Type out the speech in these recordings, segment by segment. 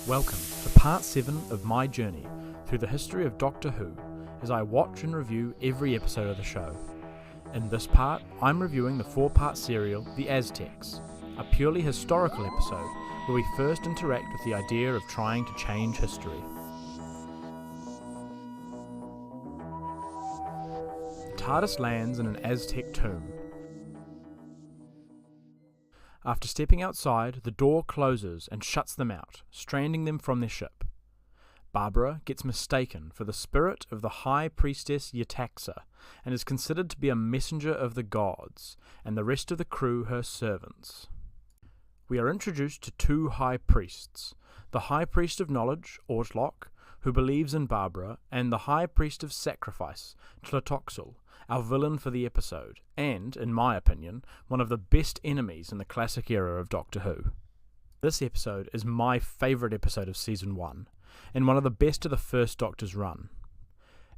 Welcome to part 7 of my journey through the history of Doctor Who as I watch and review every episode of the show. In this part, I'm reviewing the 4-part serial The Aztecs, a purely historical episode where we first interact with the idea of trying to change history. The TARDIS lands in an Aztec tomb. After stepping outside, the door closes and shuts them out, stranding them from their ship. Barbara gets mistaken for the spirit of the High Priestess Yetaxa and is considered to be a messenger of the gods, and the rest of the crew her servants. We are introduced to 2 high priests, the High Priest of Knowledge, Ortlock, who believes in Barbara, and the High Priest of Sacrifice, Tlatoxel, our villain for the episode, and, in my opinion, one of the best enemies in the classic era of Doctor Who. This episode is my favourite episode of Season 1, and one of the best of the first Doctor's run.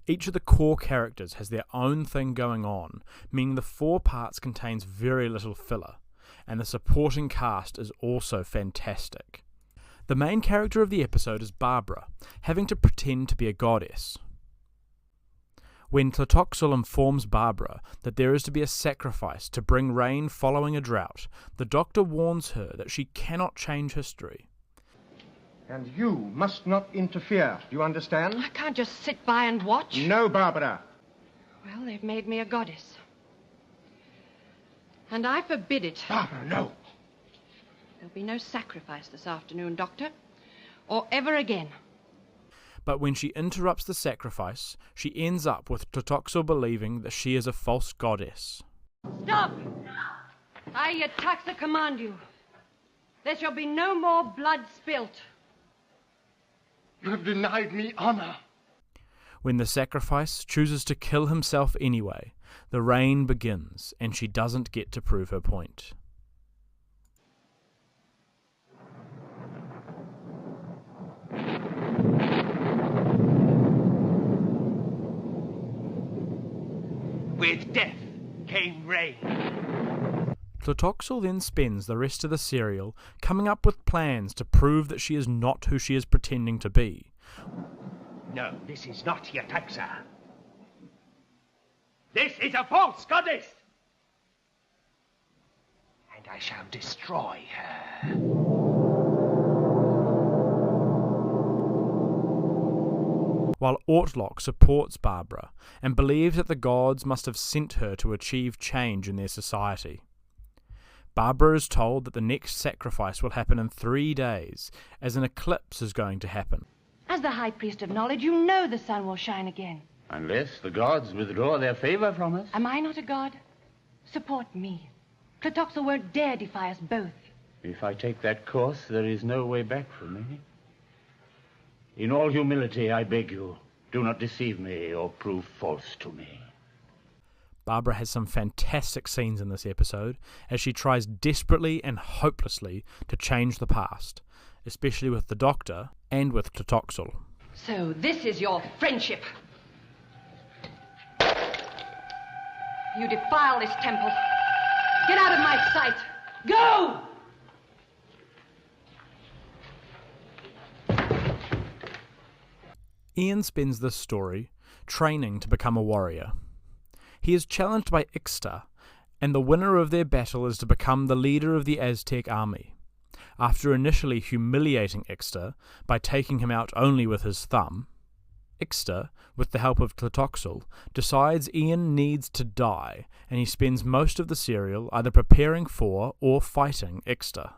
Each of the core characters has their own thing going on, meaning the 4 parts contains very little filler, and the supporting cast is also fantastic. The main character of the episode is Barbara, having to pretend to be a goddess. When Tlatoxel informs Barbara that there is to be a sacrifice to bring rain following a drought, the Doctor warns her that she cannot change history. And you must not interfere, do you understand? I can't just sit by and watch. No, Barbara. Well, they've made me a goddess. And I forbid it. Barbara, no. There'll be no sacrifice this afternoon, Doctor. Or ever again. But when she interrupts the sacrifice, she ends up with Tlatoxel believing that she is a false goddess. Stop! I, Yetaxa, command you. There shall be no more blood spilt. You have denied me honor. When the sacrifice chooses to kill himself anyway, the rain begins, and she doesn't get to prove her point. With death came rain. Tlatoxel then spends the rest of the serial coming up with plans to prove that she is not who she is pretending to be. No, this is not Yetaxa. This is a false goddess. And I shall destroy her. While Ortlock supports Barbara and believes that the gods must have sent her to achieve change in their society. Barbara is told that the next sacrifice will happen in 3 days, as an eclipse is going to happen. As the High Priest of Knowledge, you know the sun will shine again. Unless the gods withdraw their favor from us. Am I not a god? Support me. Tlatoxel won't dare defy us both. If I take that course, there is no way back for me. In all humility, I beg you, do not deceive me or prove false to me. Barbara has some fantastic scenes in this episode as she tries desperately and hopelessly to change the past, especially with the Doctor and with Tlatoxel. So this is your friendship. You defile this temple. Get out of my sight. Go! Ian spends this story training to become a warrior. He is challenged by Ixta, and the winner of their battle is to become the leader of the Aztec army. After initially humiliating Ixta by taking him out only with his thumb, Ixta, with the help of Tlatoxel, decides Ian needs to die, and he spends most of the serial either preparing for or fighting Ixta.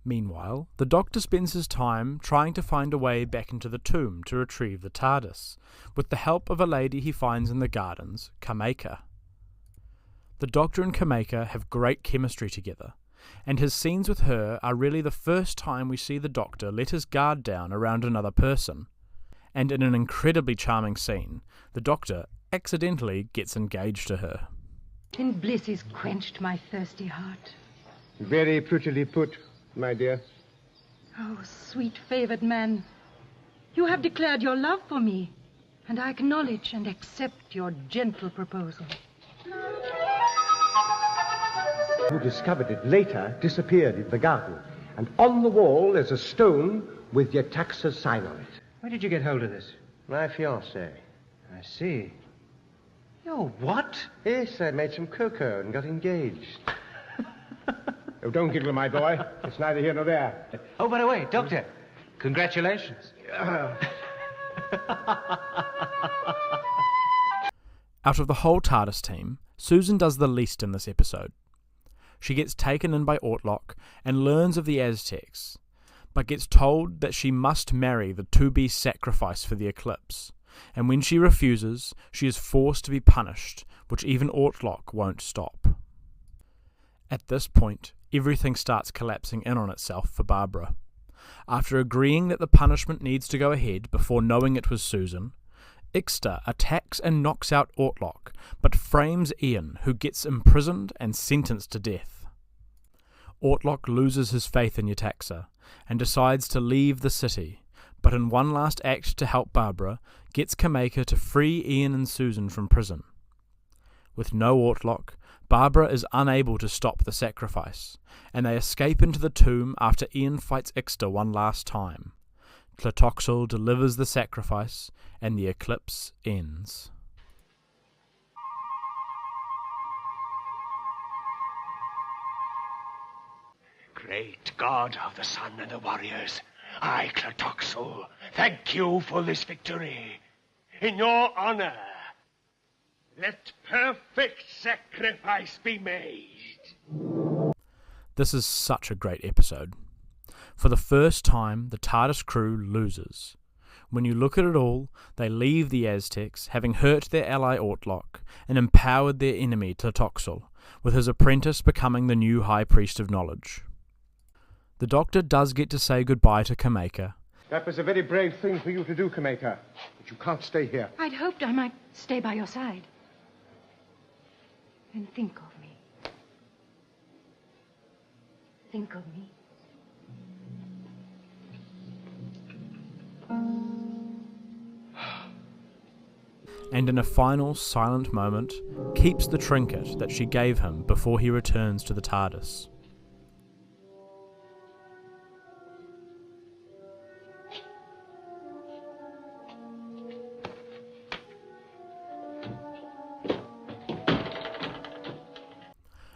Meanwhile, the Doctor spends his time trying to find a way back into the tomb to retrieve the TARDIS, with the help of a lady he finds in the gardens, Kameka. The Doctor and Kameka have great chemistry together, and his scenes with her are really the first time we see the Doctor let his guard down around another person. And in an incredibly charming scene, the Doctor accidentally gets engaged to her. In bliss is quenched my thirsty heart. Very prettily put, my dear. Oh, sweet favored man, you have declared your love for me, and I acknowledge and accept your gentle proposal. Who discovered it later disappeared in the garden, And on the wall there's a stone with Yetaxa's sign on it. Where did you get hold of this? My fiancée. I see. You're what? Yes, I made some cocoa and got engaged. Oh, don't giggle, my boy. It's neither here nor there. Oh, by the way, Doctor, congratulations. Out of the whole TARDIS team, Susan does the least in this episode. She gets taken in by Ortlock and learns of the Aztecs, but gets told that she must marry the to-be sacrifice for the eclipse, and when she refuses, she is forced to be punished, which even Ortlock won't stop. At this point, everything starts collapsing in on itself for Barbara. After agreeing that the punishment needs to go ahead before knowing it was Susan, Ixta attacks and knocks out Ortlock, but frames Ian, who gets imprisoned and sentenced to death. Ortlock loses his faith in Yetaxa and decides to leave the city, but in one last act to help Barbara, gets Kameka to free Ian and Susan from prison. With no Ortlock, Barbara is unable to stop the sacrifice, and they escape into the tomb after Ian fights Ixta one last time. Tlatoxel delivers the sacrifice, and the eclipse ends. Great God of the sun and the warriors, I, Tlatoxel, thank you for this victory. In your honor, let perfect sacrifice be made. This is such a great episode. For the first time, the TARDIS crew loses. When you look at it all, they leave the Aztecs, having hurt their ally Ortlock, and empowered their enemy Tlatoxel, with his apprentice becoming the new High Priest of Knowledge. The Doctor does get to say goodbye to Kameka. That was a very brave thing for you to do, Kameka. But you can't stay here. I'd hoped I might stay by your side. And think of me. Think of me. And in a final silent moment, keeps the trinket that she gave him before he returns to the TARDIS.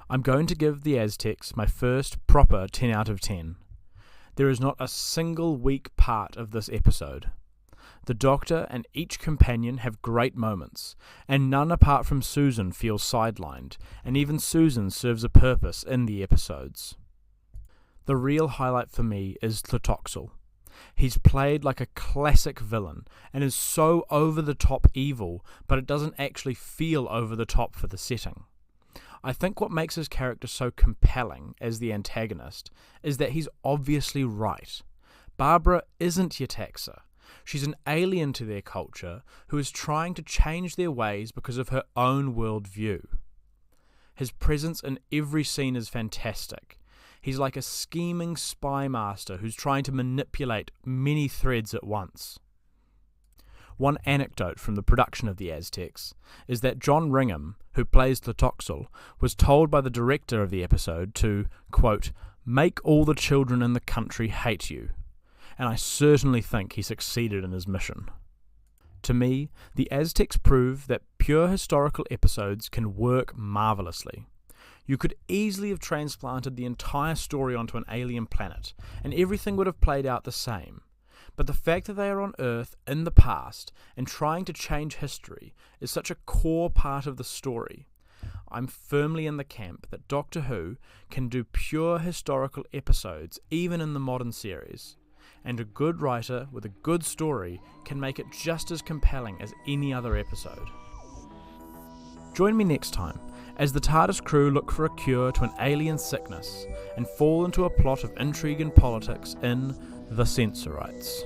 I'm going to give the Aztecs my first proper 10 out of 10. There is not a single weak part of this episode. The Doctor and each companion have great moments, and none apart from Susan feels sidelined, and even Susan serves a purpose in the episodes. The real highlight for me is Tlatoxel. He's played like a classic villain, and is so over-the-top evil, but it doesn't actually feel over-the-top for the setting. I think what makes his character so compelling as the antagonist is that he's obviously right. Barbara isn't Yetaxa. She's an alien to their culture who is trying to change their ways because of her own worldview. His presence in every scene is fantastic. He's like a scheming spy master who's trying to manipulate many threads at once. One anecdote from the production of the Aztecs is that John Ringham, who plays Tlatoxel, was told by the director of the episode to, quote, "make all the children in the country hate you," and I certainly think he succeeded in his mission. To me, the Aztecs prove that pure historical episodes can work marvellously. You could easily have transplanted the entire story onto an alien planet, and everything would have played out the same. But the fact that they are on Earth in the past and trying to change history is such a core part of the story. I'm firmly in the camp that Doctor Who can do pure historical episodes even in the modern series, and a good writer with a good story can make it just as compelling as any other episode. Join me next time as the TARDIS crew look for a cure to an alien sickness and fall into a plot of intrigue and politics in The Sensorites.